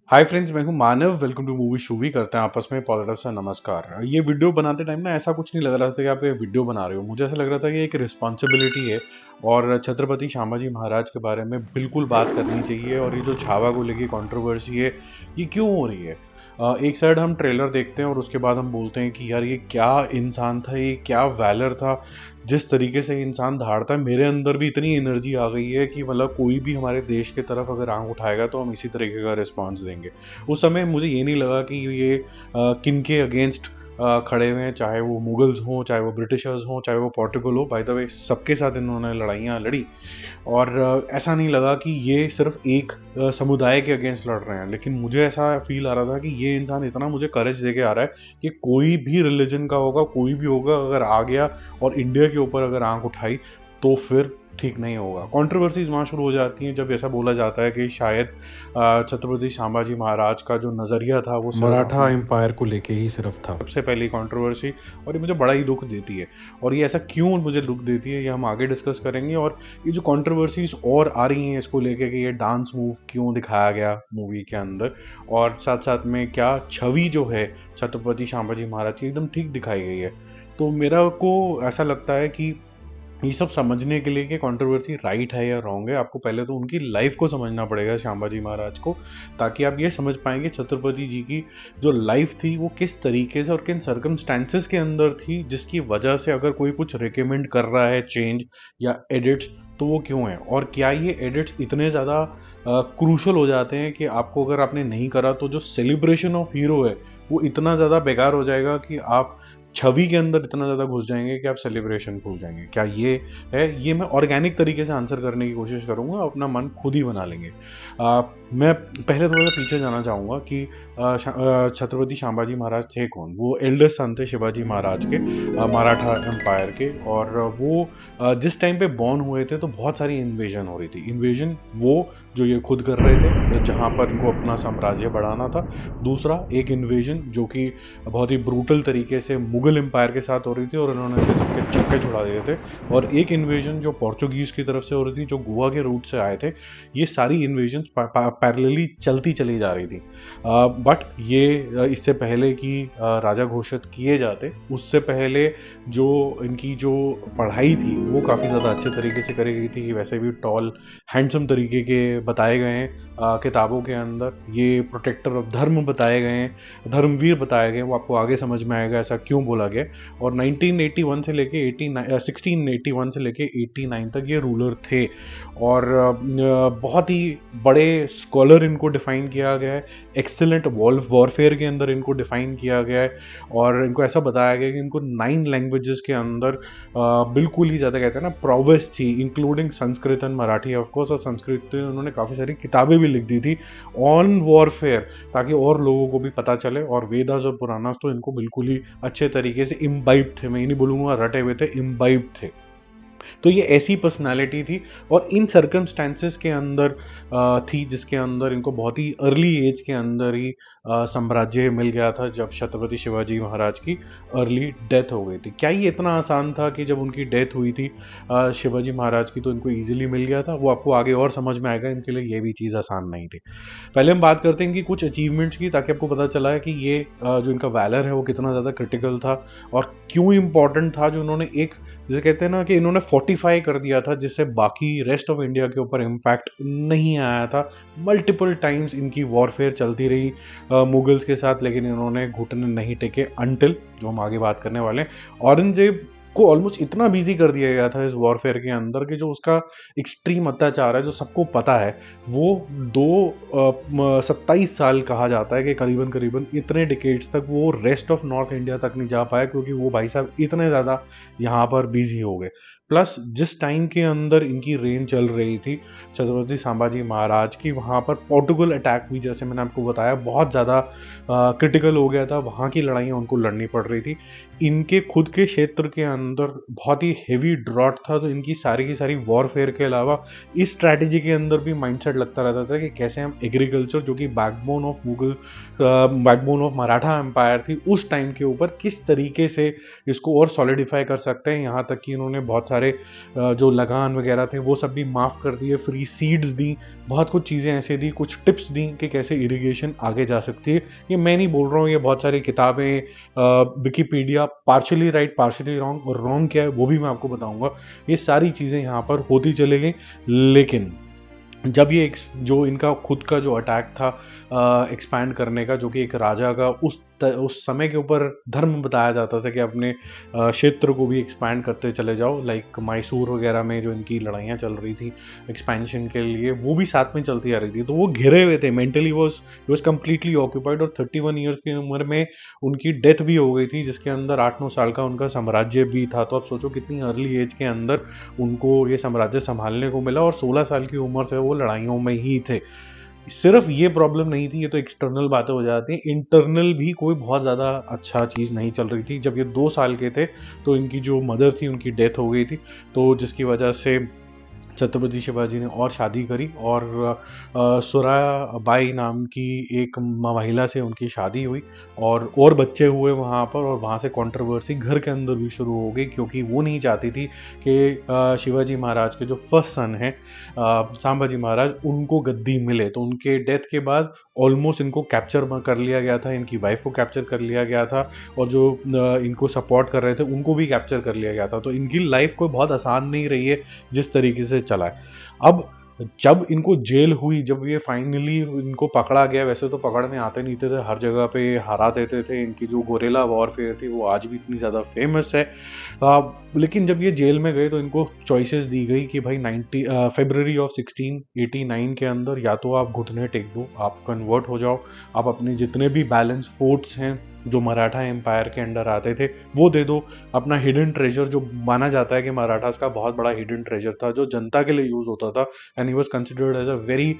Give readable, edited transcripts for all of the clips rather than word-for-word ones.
हाय friends, मैं हूं Manav. Welcome to movie shuvi. करते हैं आपस में पॉजिटिव सा नमस्कार। ये वीडियो बनाते टाइम ना ऐसा कुछ नहीं लग रहा था कि आप ये वीडियो बना रहे हो। मुझे ऐसा लग रहा था कि एक रिस्पॉन्सिबिलिटी है और छत्रपति संभाजी महाराज के बारे में बिल्कुल बात करनी चाहिए। और ये जो छावा को लेके कंट्रोवर्सी है, ये क्यों हो रही है? एक साइड हम ट्रेलर देखते हैं और उसके बाद हम बोलते हैं कि यार ये क्या इंसान था, ये क्या वैलर था। जिस तरीके से इंसान धाड़ता है, मेरे अंदर भी इतनी एनर्जी आ गई है कि मतलब कोई भी हमारे देश की तरफ अगर आंख उठाएगा तो हम इसी तरीके का रिस्पॉन्स देंगे। उस समय मुझे ये नहीं लगा कि ये किन के अगेंस्ट खड़े हुए हैं, चाहे वो मुगल्स हों, चाहे वो ब्रिटिशर्स हों, चाहे वो पोर्टुगल हो। बाय द वे सबके साथ इन्होंने लड़ाइयाँ लड़ी। और ऐसा नहीं लगा कि ये सिर्फ एक समुदाय के अगेंस्ट लड़ रहे हैं। लेकिन मुझे ऐसा फील आ रहा था कि ये इंसान इतना मुझे करेज दे के आ रहा है कि कोई भी रिलीजन का होगा, कोई भी होगा, अगर आ गया और इंडिया के ऊपर अगर आंख उठाई तो फिर ठीक नहीं होगा। कंट्रोवर्सीज वहाँ शुरू हो जाती हैं जब ऐसा बोला जाता है कि शायद छत्रपति संभाजी महाराज का जो नज़रिया था वो सिर्फ मराठा अपने एम्पायर को लेके ही सिर्फ था। सबसे पहली कंट्रोवर्सी। और ये मुझे बड़ा ही दुख देती है। और ये ऐसा क्यों मुझे दुख देती है, ये हम आगे डिस्कस करेंगे। और ये जो कंट्रोवर्सीज और आ रही हैं इसको लेके कि ये डांस मूव क्यों दिखाया गया मूवी के अंदर, और साथ साथ में क्या छवि जो है छत्रपति संभाजी महाराज की एकदम ठीक दिखाई गई है। तो मेरा को ऐसा लगता है कि ये सब समझने के लिए कि कंट्रोवर्सी राइट है या रॉन्ग है, आपको पहले तो उनकी लाइफ को समझना पड़ेगा, संभाजी महाराज को। ताकि आप ये समझ पाएंगे छत्रपति जी की जो लाइफ थी वो किस तरीके से और किन सर्कमस्टेंसेस के अंदर थी, जिसकी वजह से अगर कोई कुछ रिकमेंड कर रहा है चेंज या एडिट्स, तो वो क्यों है। और क्या ये एडिट्स इतने ज़्यादा क्रूशल हो जाते हैं कि आपको अगर आपने नहीं करा तो जो सेलिब्रेशन ऑफ हीरो है वो इतना ज़्यादा बेकार हो जाएगा कि आप छवि के अंदर इतना ज़्यादा घुस जाएंगे कि आप सेलिब्रेशन भूल जाएंगे। क्या ये है? ये मैं ऑर्गेनिक तरीके से आंसर करने की कोशिश करूंगा, अपना मन खुद ही बना लेंगे। मैं पहले थोड़ा सा पीछे जाना चाहूँगा कि छत्रपति संभाजी महाराज थे कौन। वो एल्डेस्ट सन थे शिवाजी महाराज के, मराठा एम्पायर के। और वो जिस टाइम पे बॉर्न हुए थे तो बहुत सारी इन्वेजन हो रही थी। इन्वेजन वो जो ये खुद कर रहे थे जहाँ पर इनको अपना साम्राज्य बढ़ाना था। दूसरा एक इन्वेजन जो कि बहुत ही ब्रूटल तरीके से मुगल एम्पायर के साथ हो रही थी और उन्होंने इनके सबके चक्के छुड़ा दिए थे। और एक इन्वेजन जो पोर्चुगीज की तरफ से हो रही थी, जो गोवा के रूट से आए थे। ये सारी इन्वेजन पैरेलली चलती चली जा रही थी। बट ये इससे पहले कि राजा घोषित किए जाते, उससे पहले जो इनकी जो पढ़ाई थी वो काफ़ी ज़्यादा अच्छे तरीके से करी गई थी। वैसे भी टॉल हैंडसम तरीके के बताए गए हैं किताबों के अंदर। ये प्रोटेक्टर ऑफ धर्म बताए गए हैं, धर्मवीर बताए गए। वो आपको आगे समझ में आएगा ऐसा क्यों बोला गया। और 1981 से लेके 1681 से लेके 89 तक ये रूलर थे। और बहुत ही बड़े स्कॉलर इनको डिफाइन किया गया है। एक्सेलेंट वॉरफेयर के अंदर इनको डिफाइन किया गया है। और इनको ऐसा बताया गया कि इनको 9 लैंग्वेजेस के अंदर बिल्कुल ही ज़्यादा कहते हैं ना प्रोवेस थी, including Sanskrit and Marathi of course. और संस्कृत में उन्होंने काफ़ी सारी किताबें भी लिख दी थी ऑन वॉरफेयर, ताकि और लोगों को भी पता चले। और वेदास और पुराणास तो इनको बिल्कुल ही अच्छे तरीके से इम्बाइब थे। मैं ये नहीं बोलूँगा रटे हुए थे, इम्बाइब थे। तो ये ऐसी पर्सनालिटी थी और इन सर्कमस्टेंसेस के अंदर थी जिसके अंदर इनको बहुत ही अर्ली एज के अंदर ही साम्राज्य मिल गया था, जब छत्रपति शिवाजी महाराज की अर्ली डेथ हो गई थी। क्या ये इतना आसान था कि जब उनकी डेथ हुई थी शिवाजी महाराज की तो इनको इजीली मिल गया था? वो आपको आगे और समझ में आएगा। इनके लिए ये भी चीज़ आसान नहीं थी। पहले हम बात करते हैं कि कुछ अचीवमेंट्स की, ताकि आपको पता चला है कि ये जो इनका वैलर है वो कितना ज़्यादा क्रिटिकल था और क्यों इम्पोर्टेंट था। जो उन्होंने एक, जैसे कहते हैं ना कि इन्होंने फोर्टिफाई कर दिया था, जिससे बाकी रेस्ट ऑफ इंडिया के ऊपर इम्पैक्ट नहीं आया था। मल्टीपल टाइम्स इनकी वॉरफेयर चलती रही मुगल्स के साथ, लेकिन इन्होंने घुटने नहीं टेके अंटिल, जो हम आगे बात करने वाले हैं, औरंगजेब को ऑलमोस्ट इतना बिजी कर दिया गया था इस वॉरफेयर के अंदर कि जो उसका एक्सट्रीम अत्याचार है जो सबको पता है, वो 27 साल कहा जाता है कि करीबन करीबन इतने डिकेड्स तक वो रेस्ट ऑफ नॉर्थ इंडिया तक नहीं जा पाया, क्योंकि वो भाई साहब इतने ज़्यादा यहाँ पर बिजी हो गए। प्लस जिस टाइम के अंदर इनकी रेन चल रही थी छत्रपति संभाजी महाराज की, वहाँ पर पोर्टुगल अटैक भी, जैसे मैंने आपको बताया, बहुत ज़्यादा क्रिटिकल हो गया था। वहाँ की लड़ाइयाँ उनको लड़नी पड़ रही थी। इनके खुद के क्षेत्र के अंदर बहुत ही हेवी ड्रॉट था, तो इनकी सारी की सारी वॉरफेयर के अलावा इस स्ट्रैटेजी के अंदर भी माइंडसेट लगता रहता था कि कैसे हम एग्रीकल्चर, जो कि backbone of Mughal, backbone of Maratha empire थी उस टाइम के ऊपर, किस तरीके से इसको और सॉलिडिफाई कर सकते हैं। यहाँ तक कि इन्होंने बहुत सारे जो लगान वगैरह थे वो सब भी माफ़ कर दिए, फ्री सीड्स दी, बहुत कुछ चीज़ें ऐसे दी, कुछ टिप्स दी कि कैसे इरिगेशन आगे जा सकती है। ये मैं नहीं बोल रहा हूँ, ये बहुत सारी किताबें, Wikipedia, partially right partially wrong, और रॉन्ग क्या है वो भी मैं आपको बताऊंगा। ये सारी चीज़ें यहाँ पर होती चली गई। लेकिन जब ये जो इनका खुद का जो अटैक था एक्सपैंड करने का, जो कि एक राजा का उस समय के ऊपर धर्म बताया जाता था कि अपने क्षेत्र को भी एक्सपैंड करते चले जाओ, लाइक मैसूर वगैरह में जो इनकी लड़ाइयाँ चल रही थी एक्सपेंशन के लिए, वो भी साथ में चलती आ रही थी। तो वो घिरे हुए थे मेंटली, वॉज कम्प्लीटली ऑक्यूपाइड। और 31 ईयर्स की उम्र में उनकी डेथ भी हो गई थी, जिसके अंदर 8-9 साल का उनका साम्राज्य भी था। तो आप सोचो कितनी अर्ली एज के अंदर उनको ये साम्राज्य संभालने को मिला, और 16 साल की उम्र से वो लड़ाइयों में ही थे। सिर्फ ये प्रॉब्लम नहीं थी, ये तो एक्सटर्नल बातें हो जाती हैं, इंटरनल भी कोई बहुत ज़्यादा अच्छा चीज़ नहीं चल रही थी। जब ये 2 साल के थे तो इनकी जो मदर थी उनकी डेथ हो गई थी, तो जिसकी वजह से छत्रपति शिवाजी ने और शादी करी, और सुराबाई नाम की एक महिला से उनकी शादी हुई, और बच्चे हुए वहाँ पर। और वहाँ से कंट्रोवर्सी घर के अंदर भी शुरू हो गई, क्योंकि वो नहीं चाहती थी कि शिवाजी महाराज के जो फर्स्ट सन हैं संभाजी महाराज, उनको गद्दी मिले। तो उनके डेथ के बाद ऑलमोस्ट इनको कैप्चर कर लिया गया था, इनकी वाइफ को कैप्चर कर लिया गया था, और जो इनको सपोर्ट कर रहे थे उनको भी कैप्चर कर लिया गया था। तो इनकी लाइफ कोई बहुत आसान नहीं रही है जिस तरीके से चला है। अब जब इनको जेल हुई, जब ये फाइनली इनको पकड़ा गया, वैसे तो पकड़ने आते नहीं थे, हर जगह पे हरा देते थे। इनकी जो गोरेला वॉरफेयर थी वो आज भी इतनी ज़्यादा फेमस है। लेकिन जब ये जेल में गए तो इनको चॉइसेस दी गई कि भाई फरवरी ऑफ 1689 के अंदर या तो आप घुटने टेक दो, आप कन्वर्ट हो जाओ, आप अपने जितने भी बैलेंस फोर्ट्स हैं जो मराठा एम्पायर के अंडर आते थे वो दे दो, अपना हिडन ट्रेजर, जो माना जाता है कि मराठास का बहुत बड़ा हिडन ट्रेजर था जो जनता के लिए यूज होता था, and he was considered as a very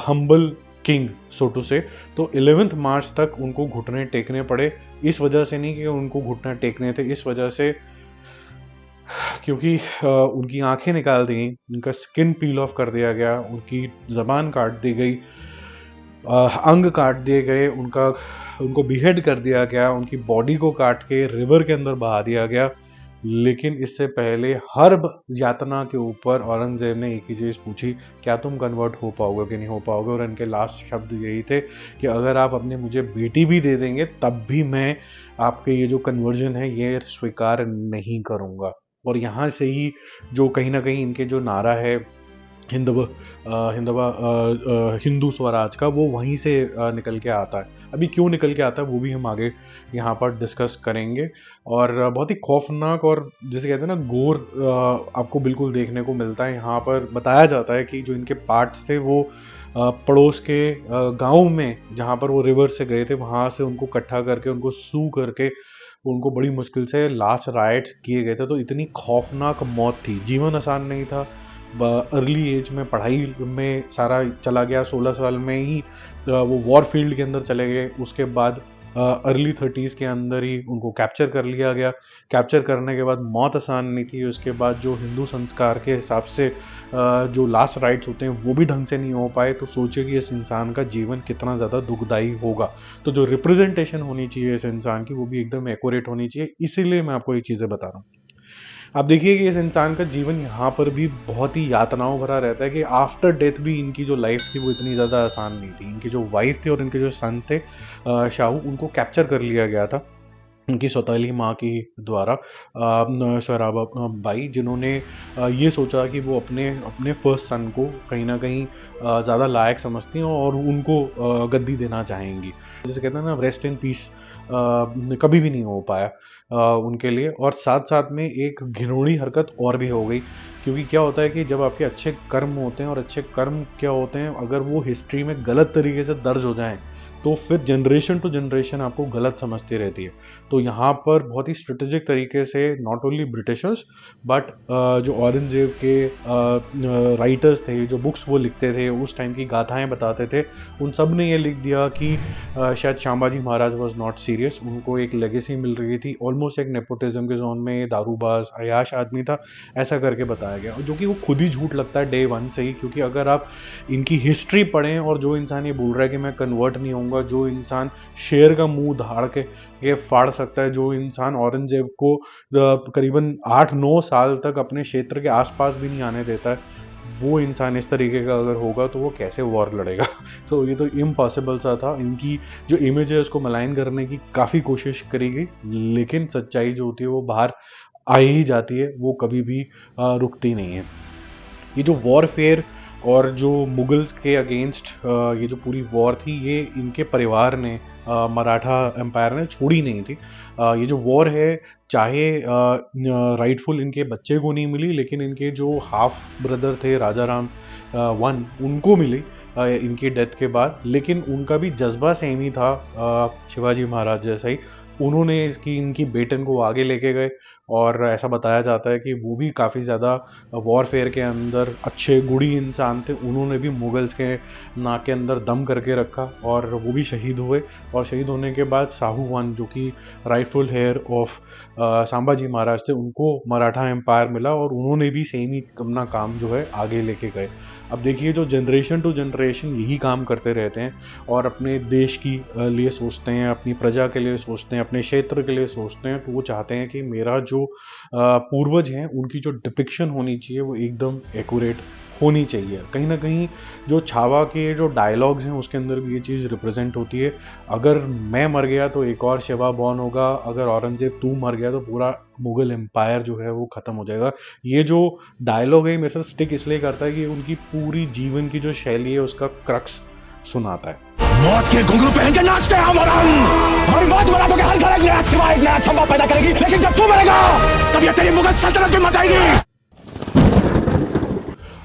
humble king so to say. तो 11 मार्च तक उनको घुटने टेकने पड़े। इस वजह से नहीं कि उनको घुटने टेकने थे, इस वजह से क्योंकि उनकी आंखें निकाल दी गई, उनका स्किन पील ऑफ कर दिया गया, उनकी जबान काट दी गई, अंग काट दिए गए, उनको बिहेड कर दिया गया, उनकी बॉडी को काट के रिवर के अंदर बहा दिया गया। लेकिन इससे पहले हर यातना के ऊपर औरंगजेब ने एक ही चीज़ पूछी, क्या तुम कन्वर्ट हो पाओगे कि नहीं हो पाओगे। और इनके लास्ट शब्द यही थे कि अगर आप अपने मुझे बेटी भी दे देंगे तब भी मैं आपके ये जो कन्वर्जन है ये स्वीकार नहीं करूँगा। और यहाँ से ही जो कहीं ना कहीं इनके जो नारा है हिंदू स्वराज का, वो वहीं से निकल के आता है। अभी क्यों निकल के आता है वो भी हम आगे यहाँ पर डिस्कस करेंगे। और बहुत ही खौफनाक और जिसे कहते हैं ना गोर आपको बिल्कुल देखने को मिलता है। यहाँ पर बताया जाता है कि जो इनके पार्ट्स थे वो पड़ोस के गांव में, जहाँ पर वो रिवर से गए थे, वहाँ से उनको इकट्ठा करके उनको सू करके उनको बड़ी मुश्किल से लास्ट राइट्स किए गए थे। तो इतनी खौफनाक मौत थी, जीवन आसान नहीं था। अर्ली एज में पढ़ाई में सारा चला गया, 16 साल में ही वो वॉर फील्ड के अंदर चले गए। उसके बाद अर्ली 30s के अंदर ही उनको कैप्चर कर लिया गया। कैप्चर करने के बाद मौत आसान नहीं थी। उसके बाद जो हिंदू संस्कार के हिसाब से जो लास्ट राइट्स होते हैं वो भी ढंग से नहीं हो पाए। तो सोचिए कि इस इंसान का जीवन कितना ज़्यादा दुखदायी होगा। तो जो रिप्रेजेंटेशन होनी चाहिए इस इंसान की वो भी एकदम एक्यूरेट होनी चाहिए। इसीलिए मैं आपको ये चीज़ें बता रहा हूँ। आप देखिए कि इस इंसान का जीवन यहाँ पर भी बहुत ही यातनाओं भरा रहता है कि आफ्टर डेथ भी इनकी जो लाइफ थी वो इतनी ज़्यादा आसान नहीं थी। इनकी जो वाइफ थी और इनके जो सन थे शाहू, उनको कैप्चर कर लिया गया था उनकी सौतेली माँ की द्वारा, शराबा बाई, जिन्होंने ये सोचा कि वो अपने अपने फर्स्ट सन को कहीं ना कहीं ज़्यादा लायक समझती हैं और उनको गद्दी देना चाहेंगी। जैसे कहते हैं ना, रेस्ट इन पीस कभी भी नहीं हो पाया उनके लिए। और साथ साथ में एक घिनौनी हरकत और भी हो गई, क्योंकि क्या होता है कि जब आपके अच्छे कर्म होते हैं, और अच्छे कर्म क्या होते हैं, अगर वो हिस्ट्री में गलत तरीके से दर्ज हो जाएं तो फिर जनरेशन टू जनरेशन आपको गलत समझती रहती है। तो यहाँ पर बहुत ही स्ट्रेटेजिक तरीके से नॉट ओनली ब्रिटिशर्स बट जो औरंगजेब के राइटर्स थे, जो बुक्स वो लिखते थे, उस टाइम की गाथाएं बताते थे, उन सब ने ये लिख दिया कि शायद Sambhaji Maharaj was not serious. उनको एक लेगेसी मिल रही थी, ऑलमोस्ट एक नेपोटिज्म के जोन में, दारूबाज अयाश आदमी था, ऐसा करके बताया गया, जो कि वो खुद ही झूठ लगता है डे वन से ही। क्योंकि अगर आप इनकी हिस्ट्री पढ़ें और जो इंसान ये बोल रहा है कि मैं कन्वर्ट नहीं होऊंगा, कहूँगा, जो इंसान शेर का मुंह धाड़ के ये फाड़ सकता है, जो इंसान औरंगजेब को करीबन 8-9 साल तक अपने क्षेत्र के आसपास भी नहीं आने देता है, वो इंसान इस तरीके का अगर होगा तो वो कैसे वॉर लड़ेगा। तो ये तो इम्पॉसिबल सा था। इनकी जो इमेज है उसको मलाइन करने की काफ़ी कोशिश करी गई, लेकिन सच्चाई जो होती है वो बाहर आ ही जाती है, वो कभी भी रुकती नहीं है। ये जो वॉरफेयर और जो मुगल्स के अगेंस्ट ये जो पूरी वॉर थी, ये इनके परिवार ने, मराठा एम्पायर ने छोड़ी नहीं थी। ये जो वॉर है, चाहे राइटफुल इनके बच्चे को नहीं मिली, लेकिन इनके जो हाफ ब्रदर थे राजा राम वन, उनको मिली इनकी डेथ के बाद। लेकिन उनका भी जज्बा सेम ही था, शिवाजी महाराज जैसा ही। उन्होंने इनकी बेटन को आगे लेके गए, और ऐसा बताया जाता है कि वो भी काफ़ी ज़्यादा वॉरफेयर के अंदर अच्छे गुड़ी इंसान थे। उन्होंने भी मुगल्स के नाक के अंदर दम करके रखा, और वो भी शहीद हुए। और शहीद होने के बाद साहू वन, जो कि rightful hair of Sambhaji Maharaj थे, उनको मराठा एम्पायर मिला, और उन्होंने भी सेम ही अपना काम जो है आगे लेके गए। अब देखिए, जो जनरेशन टू जनरेशन यही काम करते रहते हैं और अपने देश की लिए सोचते हैं, अपनी प्रजा के लिए सोचते हैं, अपने क्षेत्र के लिए सोचते हैं, तो वो चाहते हैं कि मेरा जो पूर्वज हैं उनकी जो डिपिक्शन होनी चाहिए वो एकदम एक्यूरेट होनी चाहिए। कहीं ना कहीं जो छावा के जो डायलॉग्स हैं उसके अंदर भी ये चीज़ रिप्रेजेंट होती है। अगर मैं मर गया तो एक और शिवा बॉर्न होगा, अगर औरंगजेब तू मर गया तो पूरा मुगल एम्पायर जो है वो ख़त्म हो जाएगा। ये जो डायलॉग है मेरे साथ स्टिक इसलिए करता है कि उनकी पूरी जीवन की जो शैली है उसका क्रक्स सुनाता है। मौत के घुंघरू पहन के नाचते हैं हम और हमारी मौत मराठों के हल कर एक नया सिवा, एक नया संभव पैदा करेगी। लेकिन जब तू मरेगा तब ये तेरी मुगल सल्तनत भी मर जाएगी।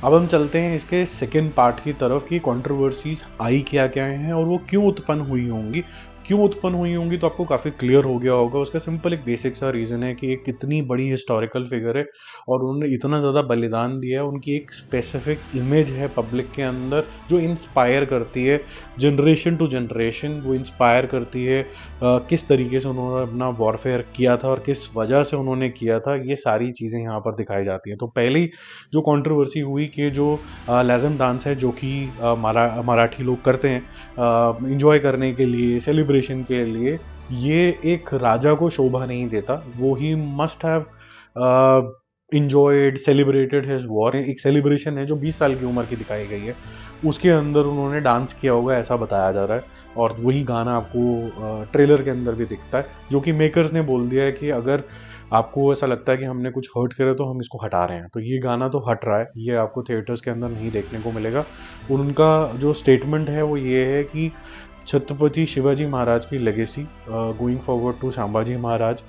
अब हम चलते हैं इसके सेकेंड पार्ट की तरफ कि कंट्रोवर्सीज आई क्या क्या हैं और वो क्यों उत्पन्न हुई होंगी। क्यों उत्पन्न हुई होंगी तो आपको काफ़ी क्लियर हो गया होगा। उसका सिंपल एक बेसिक सा रीज़न है कि एक कितनी बड़ी हिस्टोरिकल फिगर है और उन्होंने इतना ज़्यादा बलिदान दिया है। उनकी एक स्पेसिफिक इमेज है पब्लिक के अंदर जो इंस्पायर करती है जनरेशन टू जनरेशन। वो इंस्पायर करती है किस तरीके से उन्होंने अपना वॉरफेयर किया था और किस वजह से उन्होंने किया था, ये सारी चीज़ें यहाँ पर दिखाई जाती हैं। तो पहली जो कंट्रोवर्सी हुई कि जो लेज़म डांस है, जो कि मराठी लोग करते हैं इंजॉय करने के लिए, सेलिब्रेशन के लिए, ये एक राजा को शोभा नहीं देता। वो he must have enjoyed, celebrated his war. एक सेलिब्रेशन है जो 20 साल की उम्र की दिखाई गई है, उसके अंदर उन्होंने डांस किया होगा ऐसा बताया जा रहा है। और वही गाना आपको ट्रेलर के अंदर भी दिखता है, जो कि मेकर्स ने बोल दिया है कि अगर आपको ऐसा लगता है कि हमने कुछ हर्ट करा तो हम इसको हटा रहे हैं। तो ये गाना तो हट रहा है, ये आपको थिएटर्स के अंदर नहीं देखने को मिलेगा। उनका जो स्टेटमेंट है वो ये है कि छत्रपति शिवाजी महाराज की legacy going forward to Sambhaji Maharaj,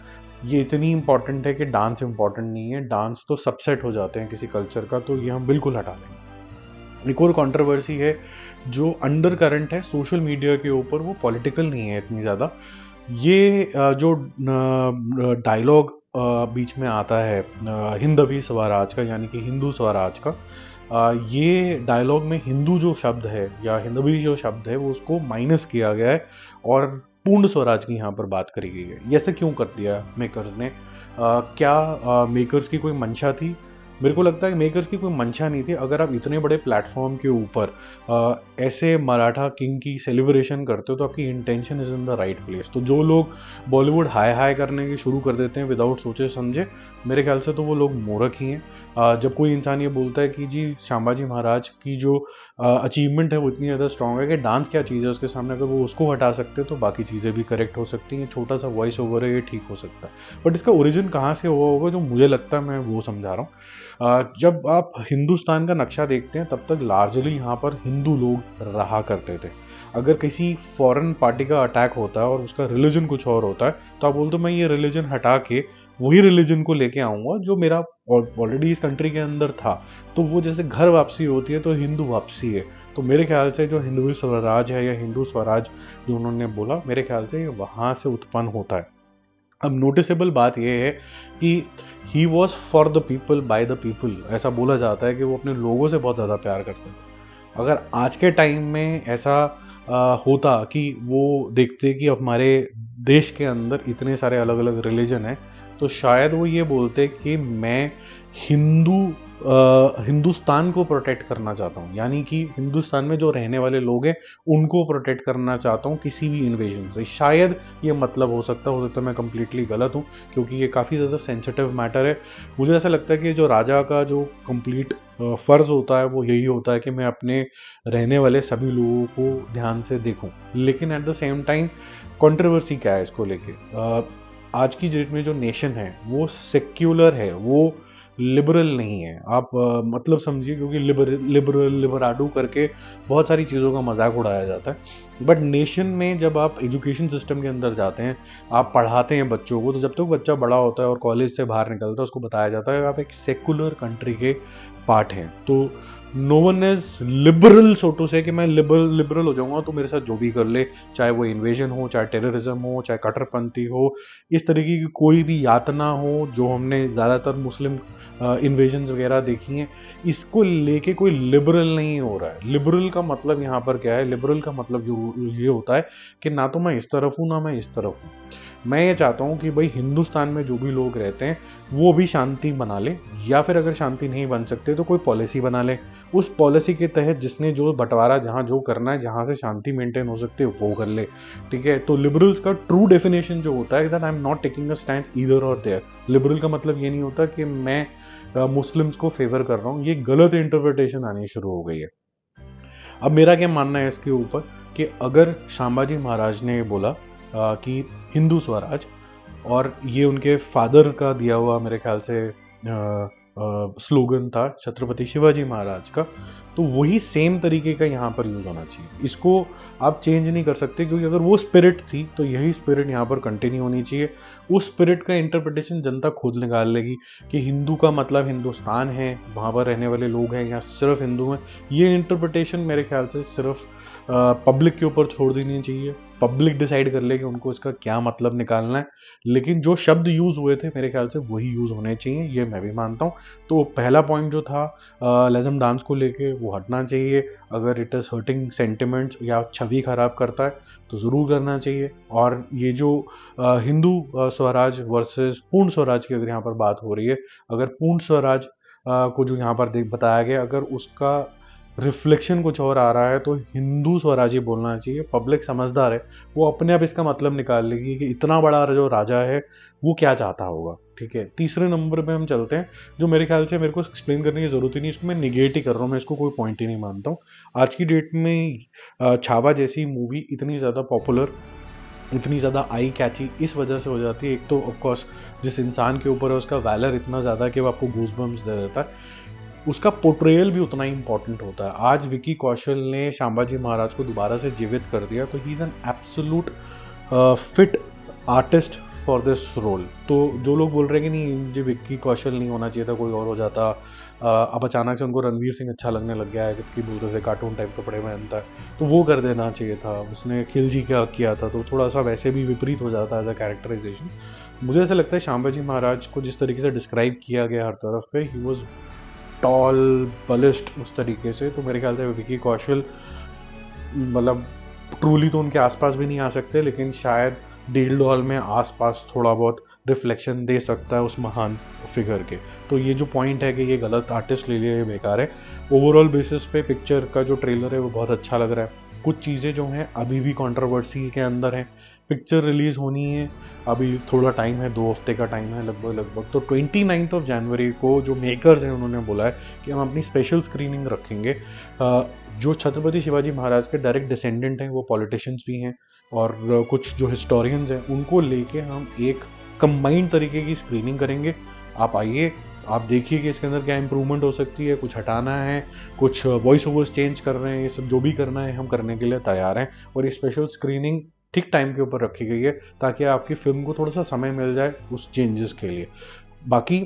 ये इतनी इंपॉर्टेंट है कि डांस इंपॉर्टेंट नहीं है। डांस तो सबसेट हो जाते हैं किसी कल्चर का, तो ये हम बिल्कुल हटा देंगे। एक और कंट्रोवर्सी है जो अंडर करंट है सोशल मीडिया के ऊपर, वो पॉलिटिकल नहीं है इतनी ज़्यादा। ये जो डायलॉग बीच में आता है हिंदवी स्वराज का, यानी कि हिंदू स्वराज का, ये डायलॉग में हिंदू जो शब्द है या हिंदवी जो शब्द है वो उसको माइनस किया गया है और पूर्ण स्वराज की यहाँ पर बात करी गई है। ये ऐसे क्यों कर दिया मेकर्स ने? क्या मेकर्स की कोई मंशा थी? मेरे को लगता है कि मेकर्स की कोई मंशा नहीं थी। अगर आप इतने बड़े प्लेटफॉर्म के ऊपर ऐसे मराठा किंग की सेलिब्रेशन करते हो तो आपकी intention is in the right place. तो जो लोग बॉलीवुड हाई हाई करने की शुरू कर देते हैं विदाउट सोचे समझे, मेरे ख्याल से तो वो लोग मूर्ख ही हैं। जब कोई इंसान ये बोलता है कि जी संभाजी महाराज की जो अचीवमेंट है वो इतनी ज़्यादा स्ट्रॉन्ग है कि डांस क्या चीज़ है उसके सामने, अगर वो उसको हटा सकते तो बाकी चीज़ें भी करेक्ट हो सकती हैं। छोटा सा वॉइस ओवर है, ये ठीक हो सकता है। बट इसका ओरिजिन कहाँ से हुआ होगा जो मुझे लगता है, मैं वो समझा रहा हूँ। जब आप हिंदुस्तान का नक्शा देखते हैं तब तक लार्जली यहाँ पर हिंदू लोग रहा करते थे। अगर किसी फॉरेन पार्टी का अटैक होता है और उसका रिलीजन कुछ और होता है तो आप बोलते हो मैं ये रिलीजन हटा के वही रिलीजन को लेके आऊँगा जो मेरा ऑलरेडी इस कंट्री के अंदर था। तो वो जैसे घर वापसी होती है तो हिंदू वापसी है। तो मेरे ख्याल से जो हिंदू स्वराज है या हिंदू स्वराज जो उन्होंने बोला, मेरे ख्याल से ये वहाँ से उत्पन्न होता है। अब नोटिसेबल बात यह है कि he was for the people by the people. ऐसा बोला जाता है कि वो अपने लोगों से बहुत ज़्यादा प्यार करते हैं। अगर आज के टाइम में ऐसा होता कि वो देखते कि हमारे देश के अंदर इतने सारे अलग अलग रिलीजन हैं, तो शायद वो ये बोलते कि मैं हिंदू हिंदुस्तान को प्रोटेक्ट करना चाहता हूँ, यानी कि हिंदुस्तान में जो रहने वाले लोग हैं उनको प्रोटेक्ट करना चाहता हूँ किसी भी इन्वेजन से। शायद ये मतलब हो सकता है मैं कंप्लीटली गलत हूँ, क्योंकि ये काफ़ी ज़्यादा सेंसिटिव मैटर है। मुझे ऐसा लगता है कि जो राजा का जो कंप्लीट फ़र्ज़ होता है वो यही होता है कि मैं अपने रहने वाले सभी लोगों को ध्यान से देखूं। लेकिन at the same time controversy क्या है इसको लेके? आज की डेट में जो नेशन है वो सेक्युलर है, वो लिबरल नहीं है। आप मतलब समझिए, क्योंकि लिबरल लिबराडू करके बहुत सारी चीज़ों का मजाक उड़ाया जाता है। बट नेशन में जब आप एजुकेशन सिस्टम के अंदर जाते हैं, आप पढ़ाते हैं बच्चों को, तो जब तक बच्चा बड़ा होता है और कॉलेज से बाहर निकलता है उसको बताया जाता है आप एक सेकुलर कंट्री के पार्ट हैं। तो नो वन इज लिबरल सोटो से कि मैं लिबरल हो जाऊंगा तो मेरे साथ जो भी कर ले, चाहे वो इन्वेजन हो, चाहे टेररिज्म हो, चाहे कट्टरपंथी हो, इस तरीके की कोई भी यातना हो जो हमने ज़्यादातर मुस्लिम इन्वेजन वगैरह देखी हैं, इसको लेके कोई लिबरल नहीं हो रहा है। लिबरल का मतलब यहाँ पर क्या है? लिबरल का मतलब ये होता है कि ना तो मैं इस तरफ हूँ ना मैं इस तरफ हूँ। मैं ये चाहता हूँ कि भाई हिंदुस्तान में जो भी लोग रहते हैं वो भी शांति बना ले, या फिर अगर शांति नहीं बन सकते तो कोई पॉलिसी बना ले। उस पॉलिसी के तहत जिसने जो बंटवारा जहाँ जो करना है, जहाँ से शांति मेंटेन हो सकती है वो कर ले। ठीक है, तो लिबरल्स का ट्रू डेफिनेशन जो होता है that I am not taking a stand either और देयर। लिबरल का मतलब ये नहीं होता कि मैं मुस्लिम्स को फेवर कर रहा हूँ। ये गलत इंटरप्रिटेशन आनी शुरू हो गई है। अब मेरा क्या मानना है इसके ऊपर कि अगर संभाजी महाराज ने बोला कि हिंदू स्वराज, और ये उनके फादर का दिया हुआ मेरे ख्याल से स्लोगन था छत्रपति शिवाजी महाराज का, तो वही सेम तरीके का यहाँ पर यूज होना चाहिए। इसको आप चेंज नहीं कर सकते, क्योंकि अगर वो स्पिरिट थी तो यही स्पिरिट यहाँ पर कंटिन्यू होनी चाहिए। उस स्पिरिट का इंटरप्रिटेशन जनता खुद निकाल लेगी कि हिंदू का मतलब हिंदुस्तान है, वहाँ पर रहने वाले लोग हैं, यहाँ सिर्फ हिंदू हैं। ये इंटरप्रिटेशन मेरे ख्याल से सिर्फ पब्लिक के ऊपर छोड़ देनी चाहिए। पब्लिक डिसाइड कर ले कि उनको इसका क्या मतलब निकालना है, लेकिन जो शब्द यूज हुए थे मेरे ख्याल से वही यूज होने चाहिए, ये मैं भी मानता हूँ। तो पहला पॉइंट जो था लेज़म डांस को लेके, वो हटना चाहिए। अगर इट इज़ हर्टिंग सेंटिमेंट्स या छवि खराब करता है तो ज़रूर करना चाहिए। और ये जो हिंदू स्वराज वर्सेस पूर्ण स्वराज की अगर यहाँ पर बात हो रही है, अगर पूर्ण स्वराज को जो यहाँ पर बताया गया, अगर उसका रिफ्लेक्शन कुछ और आ रहा है तो हिंदू स्वराज्य बोलना चाहिए। पब्लिक समझदार है, वो अपने आप इसका मतलब निकाल लेगी कि इतना बड़ा जो राजा है वो क्या चाहता होगा। ठीक है, तीसरे नंबर पे हम चलते हैं, जो मेरे ख्याल से मेरे को एक्सप्लेन करने की जरूरत ही नहीं, इसको मैं निगेट ही कर रहा हूँ, मैं इसको कोई पॉइंट ही नहीं मानता हूँ। आज की डेट में छावा जैसी मूवी इतनी ज़्यादा पॉपुलर, इतनी ज़्यादा आई कैची इस वजह से हो जाती है। एक तो ऑफकोर्स जिस इंसान के ऊपर है उसका वैलर इतना ज़्यादा है कि वो आपको गूज़बम्स दे देता है, उसका पोर्ट्रेयल भी उतना ही इंपॉर्टेंट होता है। आज विकी कौशल ने संभाजी महाराज को दोबारा से जीवित कर दिया, तो he is an absolute fit artist for this role. तो जो लोग बोल रहे हैं कि नहीं जो विक्की कौशल नहीं होना चाहिए था, कोई और हो जाता, अब अचानक से उनको रणवीर सिंह अच्छा लगने लग गया है जबकि बोलते थे कार्टून टाइप कपड़े पहनता है, तो वो कर देना चाहिए था। उसने खिलजी क्या किया था तो थोड़ा सा वैसे भी विपरीत हो जाता है एज अ कैरेक्टराइजेशन। मुझे ऐसा लगता है संभाजी महाराज को जिस तरीके से डिस्क्राइब किया गया हर तरफ पे, ही वॉज टॉल बलिस्ट उस तरीके से, तो मेरे ख्याल से विकी कौशल मतलब ट्रूली तो उनके आसपास भी नहीं आ सकते, लेकिन शायद डील डॉल में आसपास थोड़ा बहुत रिफ्लेक्शन दे सकता है उस महान फिगर के। तो ये जो पॉइंट है कि ये गलत आर्टिस्ट ले लिए, ये बेकार है। ओवरऑल बेसिस पे पिक्चर का जो ट्रेलर है वो बहुत अच्छा लग रहा है। कुछ चीज़ें जो हैं अभी भी कंट्रोवर्सी के अंदर हैं। पिक्चर रिलीज़ होनी है, अभी थोड़ा टाइम है, 2 हफ्ते का टाइम है लगभग। तो 29 जनवरी को जो मेकर्स हैं उन्होंने बोला है कि हम अपनी स्पेशल स्क्रीनिंग रखेंगे। जो छत्रपति शिवाजी महाराज के डायरेक्ट डिसेंडेंट हैं वो पॉलिटिशियंस भी हैं, और कुछ जो हिस्टोरियंस हैं उनको लेके हम एक कंबाइंड तरीके की स्क्रीनिंग करेंगे। आप आइए, आप देखिए कि इसके अंदर क्या इंप्रूवमेंट हो सकती है, कुछ हटाना है, कुछ वॉइस ओवर्स चेंज कर रहे हैं, ये सब जो भी करना है हम करने के लिए तैयार हैं। और ये स्पेशल स्क्रीनिंग ठीक टाइम के ऊपर रखी गई है ताकि आपकी फिल्म को थोड़ा सा समय मिल जाए उस चेंजेस के लिए। बाकी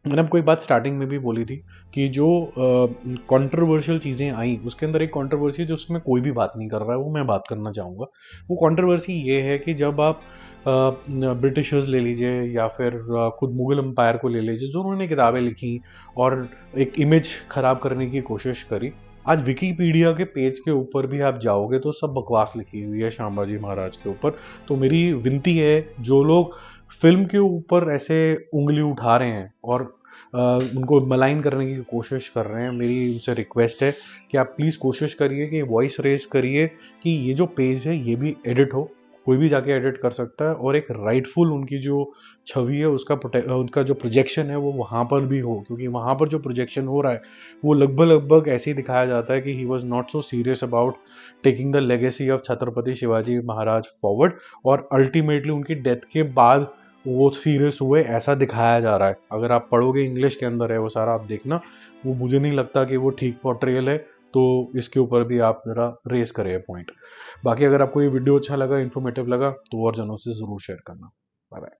मैंने आपको एक बात स्टार्टिंग में भी बोली थी कि जो कंट्रोवर्शियल चीज़ें आई उसके अंदर एक कंट्रोवर्सी जो उसमें कोई भी बात नहीं कर रहा है वो मैं बात करना चाहूँगा। वो कंट्रोवर्सी ये है कि जब आप ब्रिटिशर्स ले लीजिए या फिर खुद मुगल एम्पायर को ले लीजिए, जो उन्होंने किताबें लिखी और एक इमेज खराब करने की कोशिश करी, आज विकीपीडिया के पेज के ऊपर भी आप जाओगे तो सब बकवास लिखी हुई है संभाजी महाराज के ऊपर। तो मेरी विनती है, जो लोग फिल्म के ऊपर ऐसे उंगली उठा रहे हैं और उनको मलाइन करने की कोशिश कर रहे हैं। मेरी उनसे रिक्वेस्ट है कि आप प्लीज़ कोशिश करिए कि वॉइस रेज़ करिए कि ये जो पेज है ये भी एडिट हो, कोई भी जाके एडिट कर सकता है, और एक राइटफुल उनकी जो छवि है उनका जो प्रोजेक्शन है वो वहाँ पर भी हो, क्योंकि वहाँ पर जो प्रोजेक्शन हो रहा है वो लगभग ऐसे ही दिखाया जाता है कि he was not so serious about taking the legacy of Chhatrapati Shivaji Maharaj forward, और अल्टीमेटली उनकी डेथ के बाद वो सीरियस हुए ऐसा दिखाया जा रहा है। अगर आप पढ़ोगे, इंग्लिश के अंदर है वो सारा, आप देखना, वो मुझे नहीं लगता कि वो ठीक पोर्ट्रेयल है। तो इसके ऊपर भी आप ज़रा रेस करें पॉइंट। बाकी अगर आपको ये वीडियो अच्छा लगा, इन्फॉर्मेटिव लगा, तो और जनों से ज़रूर शेयर करना। Bye bye.